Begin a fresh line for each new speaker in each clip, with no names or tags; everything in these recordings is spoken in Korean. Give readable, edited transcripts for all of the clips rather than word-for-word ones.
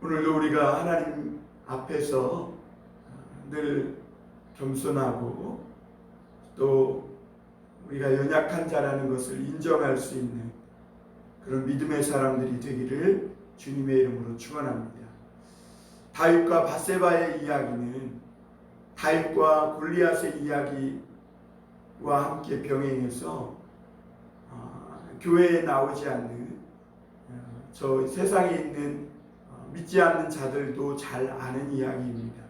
오늘도 우리가 하나님 앞에서 늘 겸손하고 또 우리가 연약한 자라는 것을 인정할 수 있는 그런 믿음의 사람들이 되기를 주님의 이름으로 축원합니다. 다윗과 밧세바의 이야기는 다윗과 골리앗의 이야기와 함께 병행해서 교회에 나오지 않는 저 세상에 있는 믿지 않는 자들도 잘 아는 이야기입니다.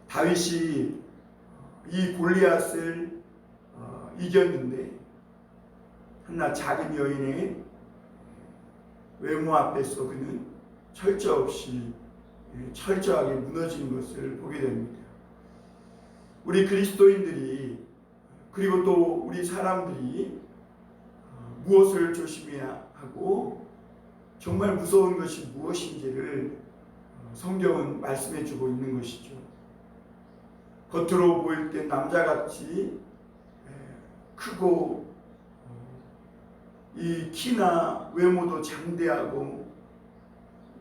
다윗이 이 골리앗을 이겼는데 하나 작은 여인의 외모 앞에서 그는 철저 없이 철저하게 무너진 것을 보게 됩니다. 우리 그리스도인들이 그리고 또 우리 사람들이 무엇을 조심해야 하고 정말 무서운 것이 무엇인지를 성경은 말씀해 주고 있는 것이죠. 겉으로 보일 때 남자같이 크고 이 키나 외모도 장대하고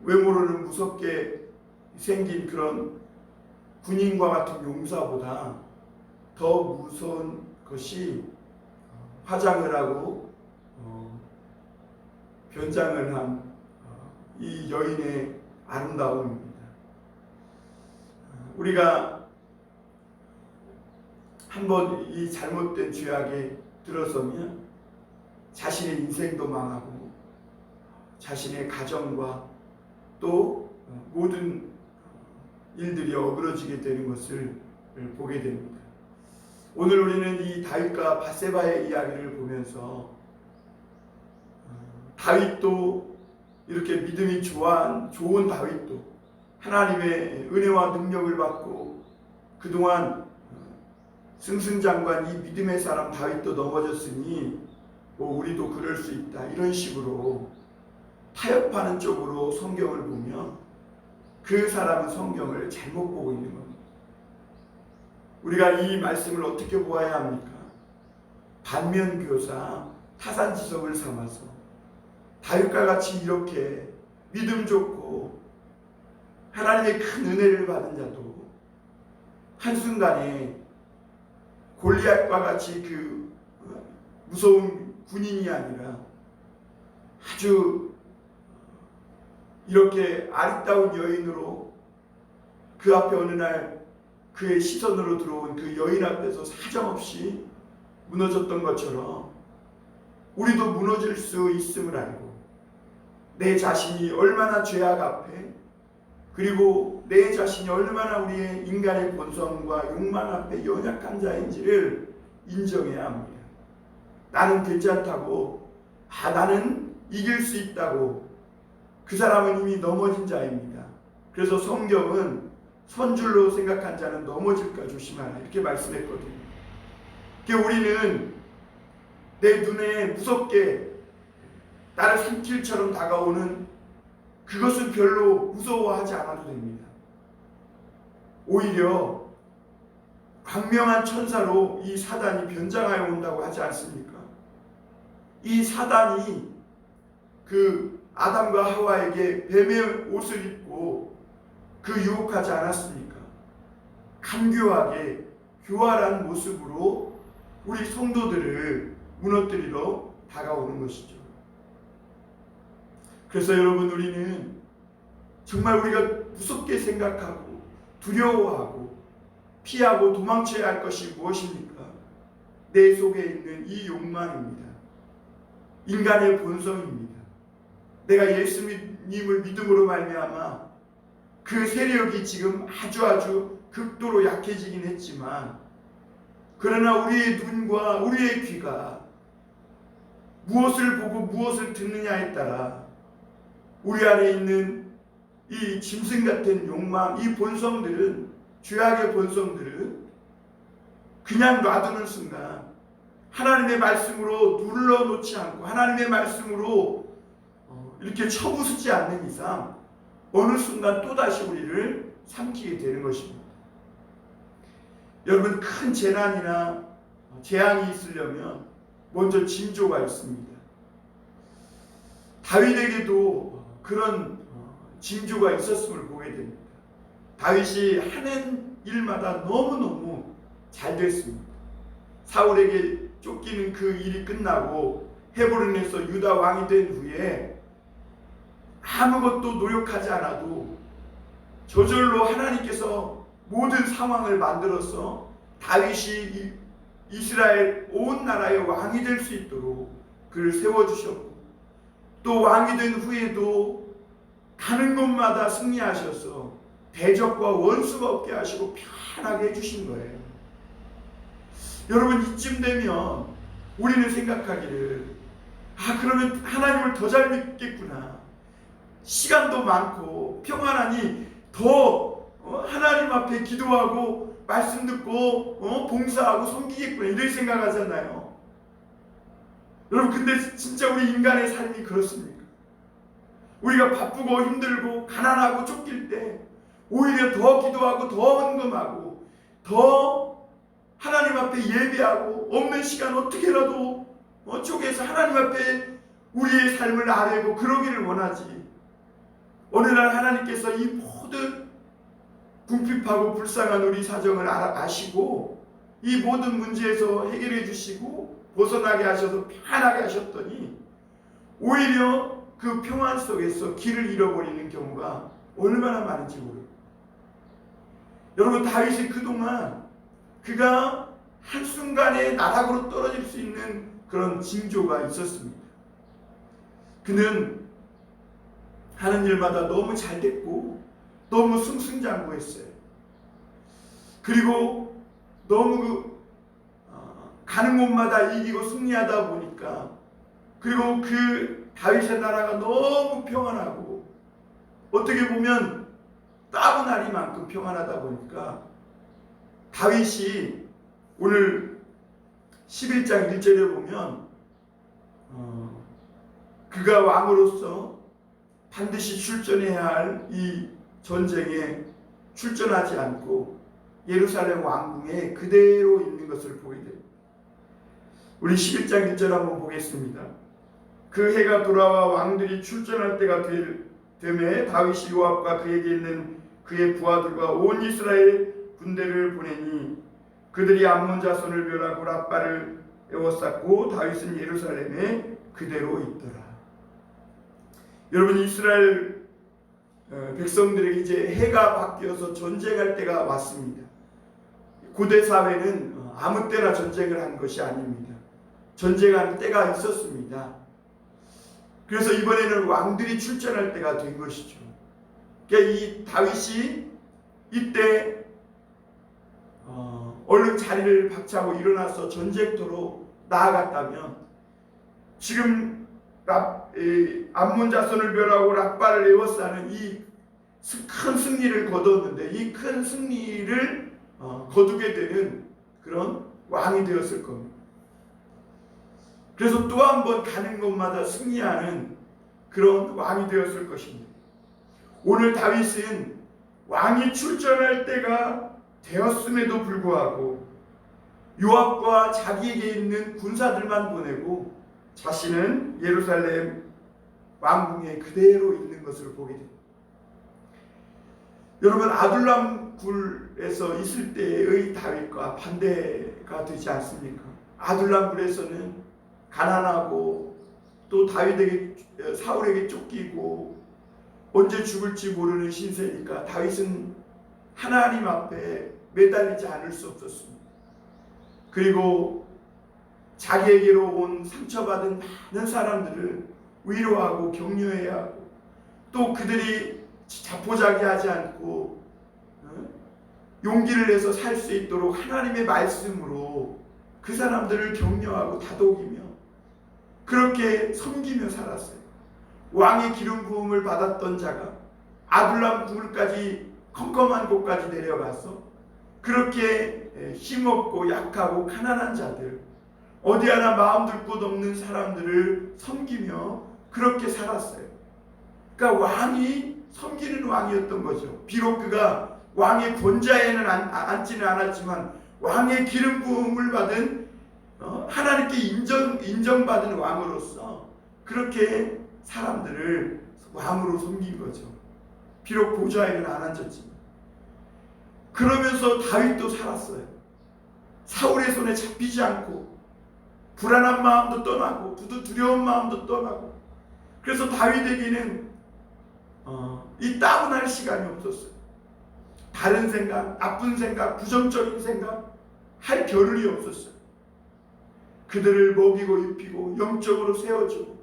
외모로는 무섭게 생긴 그런 군인과 같은 용사보다 더 무서운 것이 화장을 하고 변장을 한 이 여인의 아름다움입니다. 우리가 한번 이 잘못된 죄악에 들어서면 자신의 인생도 망하고 자신의 가정과 또 모든 일들이 어그러지게 되는 것을 보게 됩니다. 오늘 우리는 이 다윗과 밧세바의 이야기를 보면서 다윗도 이렇게 믿음이 좋은 다윗도 하나님의 은혜와 능력을 받고 그동안 승승장구한 이 믿음의 사람 다윗도 넘어졌으니 우리도 그럴 수 있다 이런 식으로 타협하는 쪽으로 성경을 보면 그 사람은 성경을 잘못 보고 있는 겁니다. 우리가 이 말씀을 어떻게 보아야 합니까? 반면교사 타산지석을 삼아서 다윗과 같이 이렇게 믿음 좋고 하나님의 큰 은혜를 받은 자도 한순간에 골리앗과 같이 그 무서운 군인이 아니라 아주 이렇게 아리따운 여인으로 그 앞에 어느 날 그의 시선으로 들어온 그 여인 앞에서 사정없이 무너졌던 것처럼 우리도 무너질 수 있음을 알고 내 자신이 얼마나 죄악 앞에 그리고 내 자신이 얼마나 우리의 인간의 본성과 욕망 앞에 연약한 자인지를 인정해야 합니다. 나는 괜찮다고 나는 이길 수 있다고 그 사람은 이미 넘어진 자입니다. 그래서 성경은 선줄로 생각한 자는 넘어질까 조심하라 이렇게 말씀했거든요. 그러니까 우리는 내 눈에 무섭게 나를 산길처럼 다가오는 그것은 별로 무서워하지 않아도 됩니다. 오히려 광명한 천사로 이 사단이 변장하여 온다고 하지 않습니까? 이 사단이 그 아담과 하와에게 뱀의 옷을 입고 그 유혹하지 않았습니까? 간교하게 교활한 모습으로 우리 성도들을 무너뜨리러 다가오는 것이죠. 그래서 여러분 우리는 정말 우리가 무섭게 생각하고 두려워하고 피하고 도망쳐야 할 것이 무엇입니까? 내 속에 있는 이 욕망입니다. 인간의 본성입니다. 내가 예수님을 믿음으로 말미암아 그 세력이 지금 아주 극도로 약해지긴 했지만 그러나 우리의 눈과 우리의 귀가 무엇을 보고 무엇을 듣느냐에 따라 우리 안에 있는 이 짐승 같은 욕망, 이 본성들은 죄악의 본성들은 그냥 놔두는 순간 하나님의 말씀으로 눌러놓지 않고 하나님의 말씀으로 이렇게 쳐부수지 않는 이상 어느 순간 또다시 우리를 삼키게 되는 것입니다. 여러분 큰 재난이나 재앙이 있으려면 먼저 징조가 있습니다. 다윗에게도 그런 징조가 있었음을 보게 됩니다. 다윗이 하는 일마다 너무너무 잘 됐습니다. 사울에게 쫓기는 그 일이 끝나고 헤브론에서 유다 왕이 된 후에 아무것도 노력하지 않아도 저절로 하나님께서 모든 상황을 만들어서 다윗이 이스라엘 온 나라의 왕이 될 수 있도록 그를 세워주셨고, 또 왕이 된 후에도 가는 곳마다 승리하셔서 대적과 원수가 없게 하시고 편하게 해주신 거예요. 여러분, 이쯤 되면 우리는 생각하기를, 그러면 하나님을 더 잘 믿겠구나, 시간도 많고 평안하니 더 하나님 앞에 기도하고 말씀 듣고 봉사하고 섬기겠구나, 이렇게 생각하잖아요. 여러분, 근데 진짜 우리 인간의 삶이 그렇습니까? 우리가 바쁘고 힘들고 가난하고 쫓길 때 오히려 더 기도하고 더 헌금하고 더 하나님 앞에 예배하고 없는 시간 어떻게라도 쪼개서 하나님 앞에 우리의 삶을 아뢰고 그러기를 원하지. 어느 날 하나님께서 이 모든 궁핍하고 불쌍한 우리 사정을 아시고 이 모든 문제에서 해결해 주시고 벗어나게 하셔서 편하게 하셨더니 오히려 그 평안 속에서 길을 잃어버리는 경우가 얼마나 많은지 모릅니다. 여러분, 다윗이 그동안 그가 한순간에 나락으로 떨어질 수 있는 그런 징조가 있었습니다. 그는 하는 일마다 너무 잘 됐고 너무 승승장구했어요. 그리고 너무 가는 곳마다 이기고 승리하다 보니까, 그리고 그 다윗의 나라가 너무 평안하고 어떻게 보면 따분하리만큼 평안하다 보니까 다윗이 오늘 11장 1절에 보면 그가 왕으로서 반드시 출전해야 할 이 전쟁에 출전하지 않고 예루살렘 왕궁에 그대로 있는 것을 보게 됩니다. 우리 11장 1절 한번 보겠습니다. 그 해가 돌아와 왕들이 출전할 때가 되매 다윗이 요압과 그에게 있는 그의 부하들과 온 이스라엘 군대를 보내니 그들이 암몬 자손을 멸하고 랍바를 에워쌌고 다윗은 예루살렘에 그대로 있더라. 여러분, 이스라엘 백성들에게 이제 해가 바뀌어서 전쟁할 때가 왔습니다. 고대 사회는 아무 때나 전쟁을 한 것이 아닙니다. 전쟁할 때가 있었습니다. 그래서 이번에는 왕들이 출전할 때가 된 것이죠. 그러니까 이 다윗이 이때 얼른 자리를 박차고 일어나서 전쟁터로 나아갔다면 지금 암몬 자손을 멸하고 랍바를 에워싸는 이 큰 승리를 거뒀는데, 이 큰 승리를 거두게 되는 그런 왕이 되었을 겁니다. 그래서 또 한 번 가는 곳마다 승리하는 그런 왕이 되었을 것입니다. 오늘 다윗은 왕이 출전할 때가 되었음에도 불구하고 요압과 자기에게 있는 군사들만 보내고 자신은 예루살렘 왕궁에 그대로 있는 것을 보게 됩니다. 여러분, 아둘람 굴에서 있을 때의 다윗과 반대가 되지 않습니까? 아둘람 굴에서는 가난하고 또 다윗에게 사울에게 쫓기고 언제 죽을지 모르는 신세니까 다윗은 하나님 앞에 매달리지 않을 수 없었습니다. 그리고 자기에게로 온 상처받은 많은 사람들을 위로하고 격려해야 하고, 또 그들이 자포자기하지 않고 용기를 내서 살 수 있도록 하나님의 말씀으로 그 사람들을 격려하고 다독이며 그렇게 섬기며 살았어요. 왕의 기름 부음을 받았던 자가 아둘람 굴까지, 컴컴한 곳까지 내려가서 그렇게 힘없고 약하고 가난한 자들, 어디 하나 마음 둘 곳 없는 사람들을 섬기며 그렇게 살았어요. 그러니까 왕이 섬기는 왕이었던 거죠. 비록 그가 왕의 권좌에는 앉지는 않았지만 왕의 기름 부음을 받은 하나님께 인정받은 왕으로서 그렇게 사람들을 왕으로 섬긴 거죠. 비록 보좌에는 안 앉았지만. 그러면서 다윗도 살았어요. 사울의 손에 잡히지 않고 불안한 마음도 떠나고 두려운 마음도 떠나고. 그래서 다윗에게는 이 따분할 시간이 없었어요. 다른 생각, 나쁜 생각, 부정적인 생각 할 겨를이 없었어요. 그들을 먹이고 입히고 영적으로 세워주고.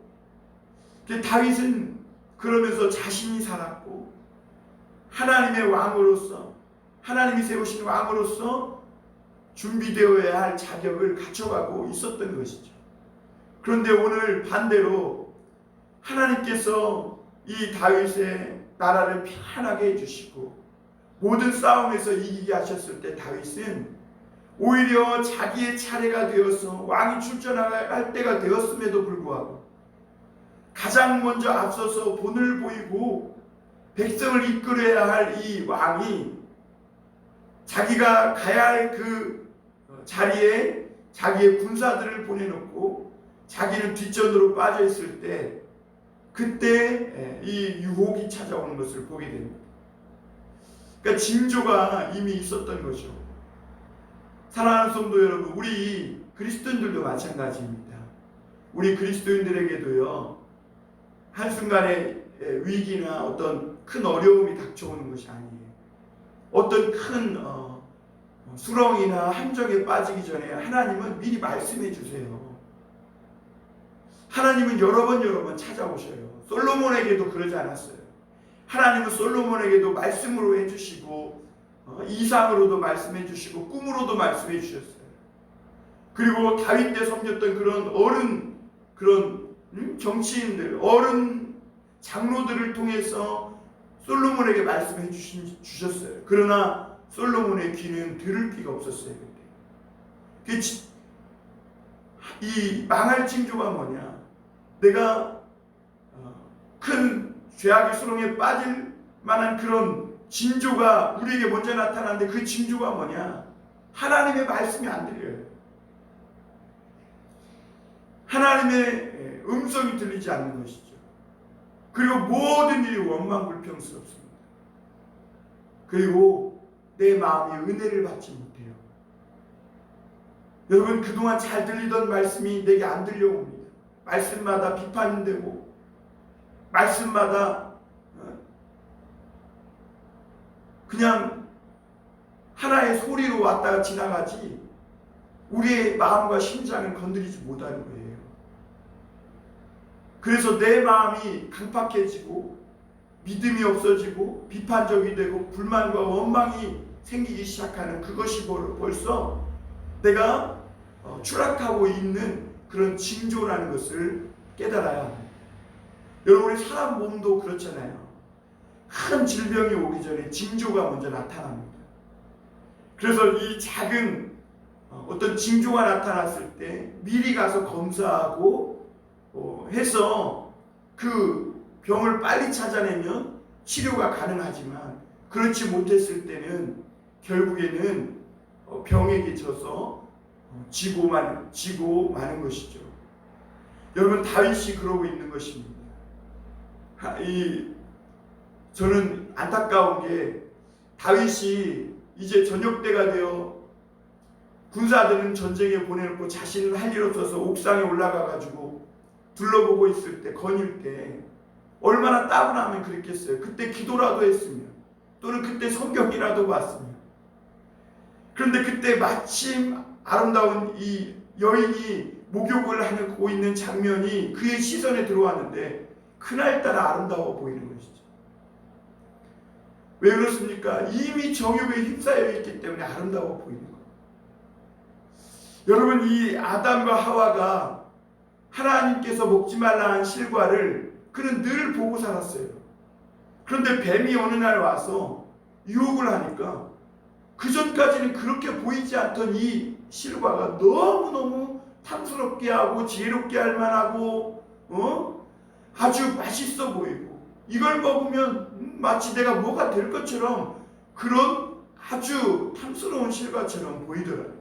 다윗은 그러면서 자신이 살았고 하나님의 왕으로서, 하나님이 세우신 왕으로서 준비되어야 할 자격을 갖춰가고 있었던 것이죠. 그런데 오늘 반대로 하나님께서 이 다윗의 나라를 편하게 해주시고 모든 싸움에서 이기게 하셨을 때 다윗은 오히려 자기의 차례가 되어서 왕이 출전할 때가 되었음에도 불구하고 가장 먼저 앞서서 본을 보이고 백성을 이끌어야 할 이 왕이 자기가 가야 할 그 자리에 자기의 군사들을 보내놓고 자기는 뒷전으로 빠져 있을 때 그때 이 유혹이 찾아오는 것을 보게 됩니다. 그러니까 징조가 이미 있었던 거죠. 사랑하는 성도 여러분, 우리 그리스도인들도 마찬가지입니다. 우리 그리스도인들에게도요, 한순간에 위기나 어떤 큰 어려움이 닥쳐오는 것이 아니에요. 어떤 큰 수렁이나 함정에 빠지기 전에 하나님은 미리 말씀해 주세요. 하나님은 여러 번 찾아오셔요. 솔로몬에게도 그러지 않았어요. 하나님은 솔로몬에게도 말씀으로 해주시고 이상으로도 말씀해 주시고 꿈으로도 말씀해 주셨어요. 그리고 다윗 때 섬겼던 그런 어른, 그런 정치인들, 어른 장로들을 통해서 솔로몬에게 말씀해 주셨어요. 그러나 솔로몬의 귀는 들을 귀가 없었어요. 그때. 이 망할 징조가 뭐냐? 내가 큰 죄악의 수렁에 빠질 만한 그런 징조가 우리에게 먼저 나타나는데 그 징조가 뭐냐? 하나님의 말씀이 안 들려요. 하나님의 음성이 들리지 않는 것이죠. 그리고 모든 일이 원망불평스럽습니다. 그리고 내 마음이 은혜를 받지 못해요. 여러분, 그동안 잘 들리던 말씀이 내게 안 들려옵니다. 말씀마다 비판되고 말씀마다 그냥 하나의 소리로 왔다가 지나가지 우리의 마음과 심장을 건드리지 못하는 거예요. 그래서 내 마음이 강팍해지고 믿음이 없어지고 비판적이 되고 불만과 원망이 생기기 시작하는 그것이 벌써 내가 추락하고 있는 그런 징조라는 것을 깨달아야 합니다. 여러분, 우리 사람 몸도 그렇잖아요. 큰 질병이 오기 전에 징조가 먼저 나타납니다. 그래서 이 작은 어떤 징조가 나타났을 때 미리 가서 검사하고 해서 그 병을 빨리 찾아내면 치료가 가능하지만 그렇지 못했을 때는 결국에는 병에게 져서 지고 마는 것이죠. 여러분, 다윗이 그러고 있는 것입니다. 저는 안타까운 게 다윗이 이제 저녁 때가 되어 군사들은 전쟁에 보내놓고 자신은 할 일 없어서 옥상에 올라가 가지고 둘러보고 있을 때, 거닐 때 얼마나 따분하면 그랬겠어요. 그때 기도라도 했으면, 또는 그때 성경이라도 봤으면. 그런데 그때 마침 아름다운 이 여인이 목욕을 하고 있는 장면이 그의 시선에 들어왔는데 그날따라 아름다워 보이는 것이죠. 왜 그렇습니까? 이미 정욕에 휩싸여 있기 때문에 아름다워 보이는 거예요. 여러분, 이 아담과 하와가 하나님께서 먹지 말라 한 실과를 그는 늘 보고 살았어요. 그런데 뱀이 어느 날 와서 유혹을 하니까 그 전까지는 그렇게 보이지 않던 이 실과가 너무너무 탐스럽게 하고 지혜롭게 할 만하고 아주 맛있어 보이고 이걸 먹으면 마치 내가 뭐가 될 것처럼 그런 아주 탐스러운 실과처럼 보이더라는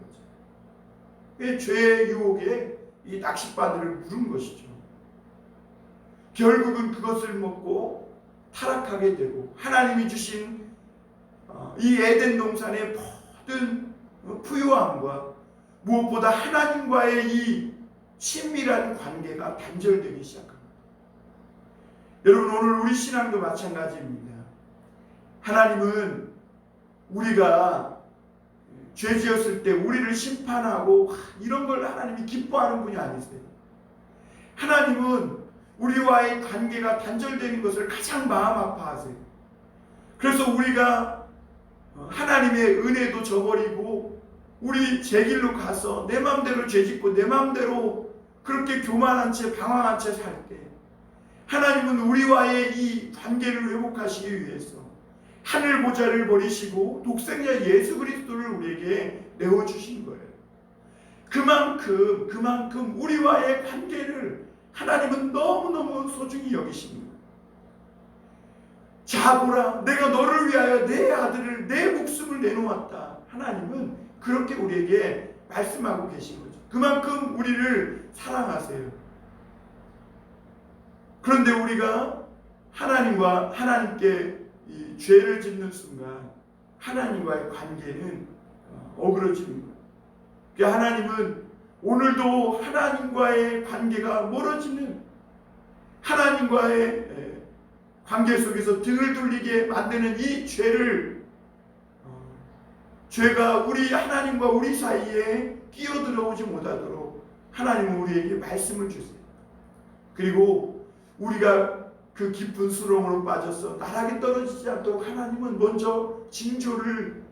거죠. 죄의 유혹에 이 낚싯바늘을 물은 것이죠. 결국은 그것을 먹고 타락하게 되고 하나님이 주신 이 에덴 동산의 모든 부유함과 무엇보다 하나님과의 이 친밀한 관계가 단절되기 시작합니다. 여러분, 오늘 우리 신앙도 마찬가지입니다. 하나님은 우리가 죄 지었을 때 우리를 심판하고 이런 걸 하나님이 기뻐하는 분이 아니세요. 하나님은 우리와의 관계가 단절되는 것을 가장 마음 아파하세요. 그래서 우리가 하나님의 은혜도 저버리고 우리 제 길로 가서 내 마음대로 죄짓고 내 마음대로 그렇게 교만한 채 방황한 채 살 때 하나님은 우리와의 이 관계를 회복하시기 위해서 하늘 보좌를 버리시고 독생자 예수 그리스도를 우리에게 내어주신 거예요. 그만큼 우리와의 관계를 하나님은 너무너무 소중히 여기십니다. 자 보라, 내가 너를 위하여 내 아들을 내 목숨을 내놓았다. 하나님은 그렇게 우리에게 말씀하고 계신 거죠. 그만큼 우리를 사랑하세요. 그런데 우리가 하나님께 이 죄를 짓는 순간 하나님과의 관계는 어그러집니다. 그러니까 하나님은 오늘도 하나님과의 관계가 멀어지는 하나님과의 관계 속에서 등을 돌리게 만드는 이 죄가 우리 하나님과 우리 사이에 끼어들어오지 못하도록 하나님은 우리에게 말씀을 주세요. 그리고 우리가 그 깊은 수렁으로 빠져서 나락에 떨어지지 않도록 하나님은 먼저 징조를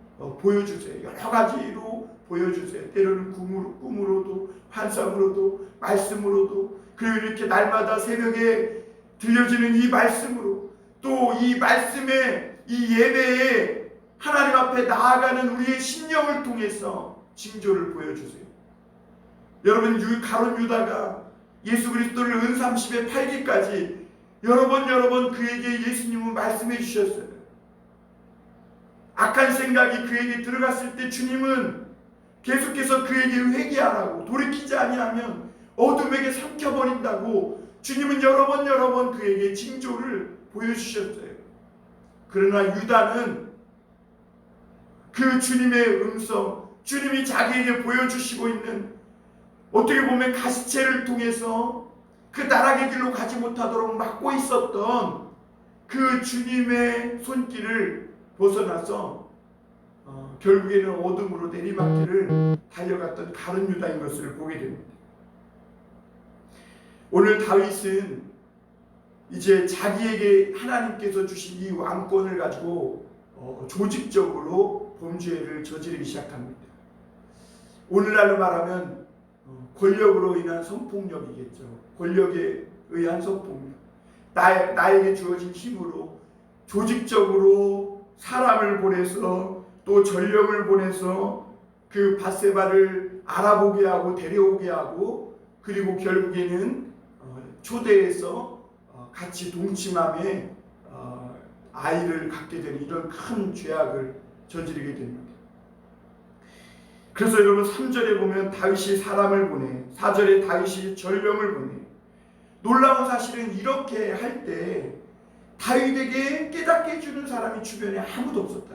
보여주세요. 여러 가지로 보여주세요. 때로는 꿈으로도 환상으로도 말씀으로도, 그리고 이렇게 날마다 새벽에 들려지는 이 말씀으로, 또 이 말씀의 이 예배에 하나님 앞에 나아가는 우리의 심령을 통해서 징조를 보여주세요. 여러분, 가룟 유다가 예수 그리스도를 은30에 팔기까지 여러 번 그에게 예수님은 말씀해 주셨어요. 악한 생각이 그에게 들어갔을 때 주님은 계속해서 그에게 회개하라고, 돌이키지 아니하면 어둠에게 삼켜버린다고 주님은 여러 번 그에게 징조를 보여주셨어요. 그러나 유다는 그 주님의 음성, 주님이 자기에게 보여주시고 있는, 어떻게 보면 가시체를 통해서 그 나락의 길로 가지 못하도록 막고 있었던 그 주님의 손길을 벗어나서 결국에는 어둠으로 내리막길을 달려갔던 가룟 유다인 것을 보게 됩니다. 오늘 다윗은 이제 자기에게 하나님께서 주신 이 왕권을 가지고 조직적으로 범죄를 저지르기 시작합니다. 오늘날로 말하면 권력으로 인한 성폭력이겠죠. 권력에 의한 성폭력. 나에게 주어진 힘으로 조직적으로 사람을 보내서 또 전력을 보내서 그 밧세바를 알아보게 하고 데려오게 하고, 그리고 결국에는 초대해서 같이 동침함에 아이를 갖게 되는 이런 큰 죄악을 저지르게 됩니다. 그래서 여러분 3절에 보면 다윗이 사람을 보내, 4절에 다윗이 전령을 보내. 놀라운 사실은 이렇게 할 때 다윗에게 깨닫게 해주는 사람이 주변에 아무도 없었다.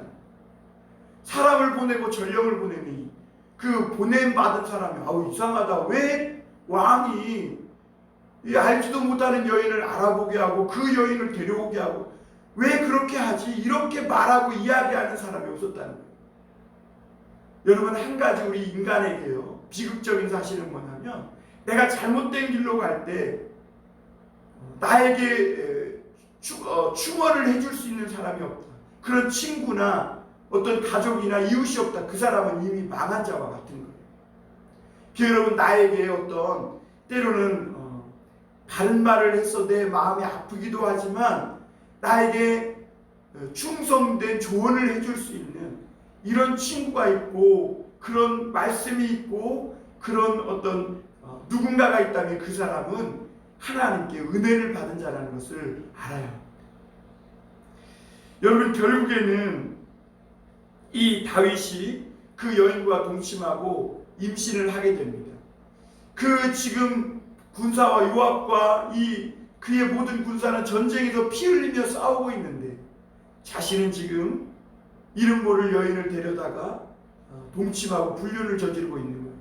사람을 보내고 전령을 보내니 그 보냄받은 사람이 이상하다. 왜 왕이 알지도 못하는 여인을 알아보게 하고 그 여인을 데려오게 하고 왜 그렇게 하지? 이렇게 말하고 이야기하는 사람이 없었다는 거예요. 여러분, 한 가지 우리 인간에게요, 비극적인 사실은 뭐냐면, 내가 잘못된 길로 갈 때 나에게 충원을 해줄 수 있는 사람이 없다. 그런 친구나 어떤 가족이나 이웃이 없다. 그 사람은 이미 망한 자와 같은 거예요. 여러분, 나에게 어떤 때로는 바른 말을 해서 내 마음이 아프기도 하지만 나에게 충성된 조언을 해줄 수 있는 이런 친구가 있고, 그런 말씀이 있고, 그런 어떤 누군가가 있다면 그 사람은 하나님께 은혜를 받은 자라는 것을 알아요. 여러분, 결국에는 이 다윗이 그 여인과 동침하고 임신을 하게 됩니다. 그 지금 군사와 요압과 이 그의 모든 군사는 전쟁에서 피 흘리며 싸우고 있는데 자신은 지금 이름 모를 여인을 데려다가 동침하고 불륜을 저지르고 있는 거예요.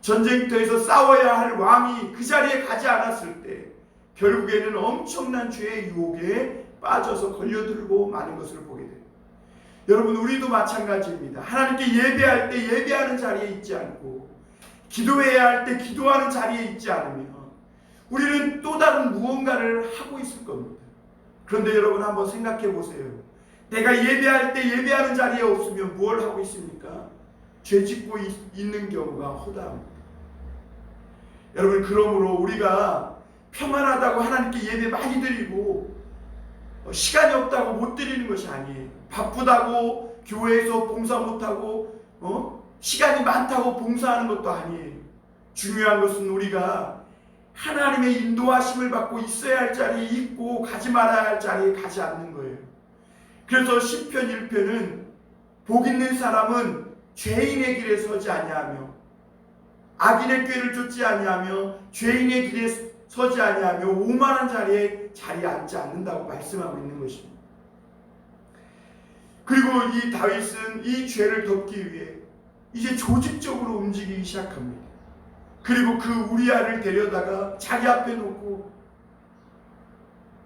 전쟁터에서 싸워야 할 왕이 그 자리에 가지 않았을 때 결국에는 엄청난 죄의 유혹에 빠져서 걸려들고 마는 것을 보게 돼요. 여러분, 우리도 마찬가지입니다. 하나님께 예배할 때 예배하는 자리에 있지 않고 기도해야 할 때 기도하는 자리에 있지 않으면 우리는 또 다른 무언가를 하고 있을 겁니다. 그런데 여러분, 한번 생각해 보세요. 내가 예배할 때 예배하는 자리에 없으면 뭘 하고 있습니까? 죄 짓고 있는 경우가 허다합니다. 여러분, 그러므로 우리가 평안하다고 하나님께 예배 많이 드리고 시간이 없다고 못 드리는 것이 아니에요. 바쁘다고 교회에서 봉사 못하고 시간이 많다고 봉사하는 것도 아니에요. 중요한 것은 우리가 하나님의 인도하심을 받고 있어야 할 자리에 있고 가지 말아야 할 자리에 가지 않는 거예요. 그래서 시편 1편은 복 있는 사람은 죄인의 길에 서지 아니하며 악인의 꾀를 쫓지 아니하며 죄인의 길에 서지 아니하며 오만한 자리에 앉지 않는다고 말씀하고 있는 것입니다. 그리고 이 다윗은 이 죄를 덮기 위해 이제 조직적으로 움직이기 시작합니다. 그리고 그 우리아를 데려다가 자기 앞에 놓고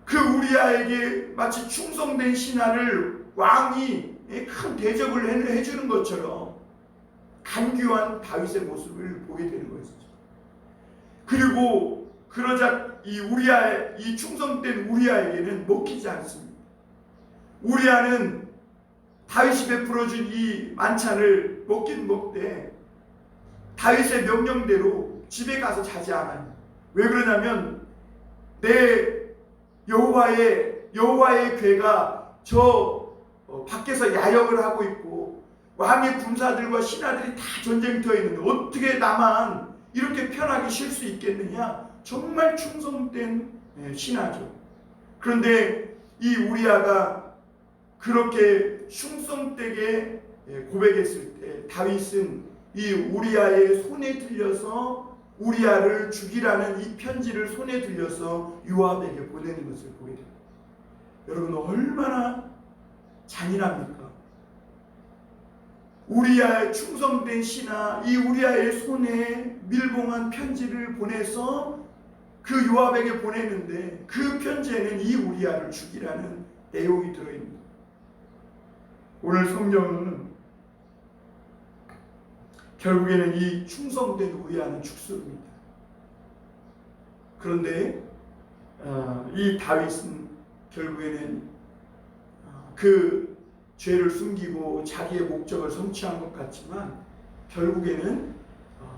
그 우리아에게 마치 충성된 신하를 왕이 큰 대접을 해주는 것처럼 간교한 다윗의 모습을 보게 되는 것이죠. 그리고 그러자 이 충성된 우리아에게는 먹히지 않습니다. 우리아는 다윗이 베풀어준 이 만찬을 먹긴 먹되 다윗의 명령대로 집에 가서 자지 않아요. 왜 그러냐면 내 여호와의 궤가 저 밖에서 야영을 하고 있고 왕의 군사들과 신하들이 다 전쟁터에 있는데 어떻게 나만 이렇게 편하게 쉴 수 있겠느냐. 정말 충성된 신하죠. 그런데 이 우리아가 그렇게 충성되게 고백했을 때 다윗은 이 우리아의 손에 들려서 우리아를 죽이라는 이 편지를 손에 들려서 요압에게 보내는 것을 보게 됩니다. 여러분, 얼마나 잔인합니까? 우리아의 충성된 신하 이 우리아의 손에 밀봉한 편지를 보내서 그 요압에게 보내는데 그 편지에는 이 우리아를 죽이라는 내용이 들어있습니다. 오늘 성경은 결국에는 이 충성된 우리아는 죽습니다. 그런데 이 다윗은 결국에는 그 죄를 숨기고 자기의 목적을 성취한 것 같지만 결국에는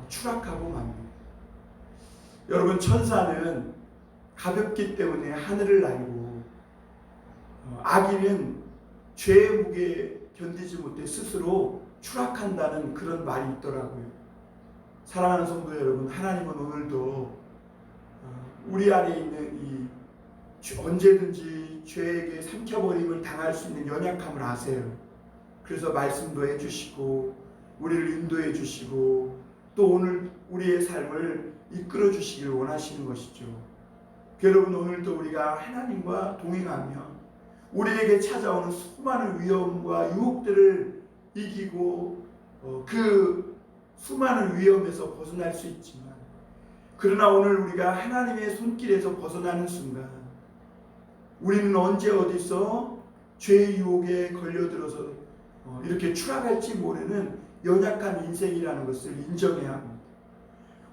추락하고 맙니다. 여러분, 천사는 가볍기 때문에 하늘을 날고 악인은 죄의 무게에 견디지 못해 스스로 추락한다는 그런 말이 있더라고요. 사랑하는 성도 여러분, 하나님은 오늘도 우리 안에 있는 이 언제든지 죄에게 삼켜버림을 당할 수 있는 연약함을 아세요. 그래서 말씀도 해주시고 우리를 인도해 주시고 또 오늘 우리의 삶을 이끌어 주시길 원하시는 것이죠. 여러분, 오늘도 우리가 하나님과 동행하며 우리에게 찾아오는 수많은 위험과 유혹들을 이기고 그 수많은 위험에서 벗어날 수 있지만 그러나 오늘 우리가 하나님의 손길에서 벗어나는 순간 우리는 언제 어디서 죄의 유혹에 걸려들어서 이렇게 추락할지 모르는 연약한 인생이라는 것을 인정해야 합니다.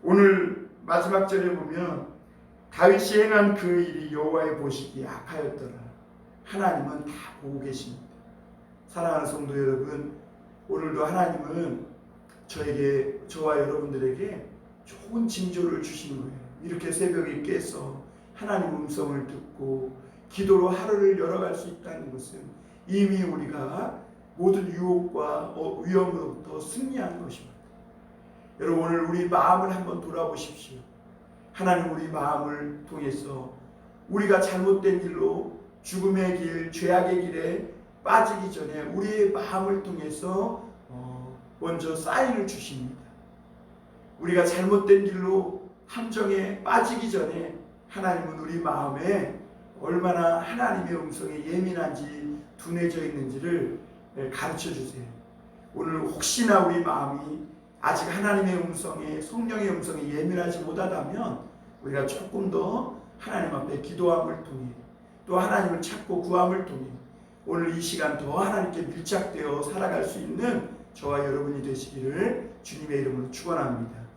오늘 마지막 절에 보면 다윗이 행한 그 일이 여호와의 보시기에 악하였더라. 하나님은 다 보고 계십니다. 사랑하는 성도 여러분, 오늘도 하나님은 저와 여러분들에게 좋은 징조를 주시는 거예요. 이렇게 새벽에 깨서 하나님 음성을 듣고 기도로 하루를 열어갈 수 있다는 것은 이미 우리가 모든 유혹과 위험으로부터 승리하는 것입니다. 여러분, 오늘 우리 마음을 한번 돌아보십시오. 하나님 우리 마음을 통해서 우리가 잘못된 길로 죽음의 길, 죄악의 길에 빠지기 전에 우리의 마음을 통해서 먼저 사인을 주십니다. 우리가 잘못된 길로 함정에 빠지기 전에 하나님은 우리 마음에 얼마나 하나님의 음성에 예민한지 둔해져 있는지를 가르쳐 주세요. 오늘 혹시나 우리 마음이 아직 하나님의 음성에, 성령의 음성에 예민하지 못하다면 우리가 조금 더 하나님 앞에 기도함을 통해 또 하나님을 찾고 구함을 통해 오늘 이 시간 더 하나님께 밀착되어 살아갈 수 있는 저와 여러분이 되시기를 주님의 이름으로 축원합니다.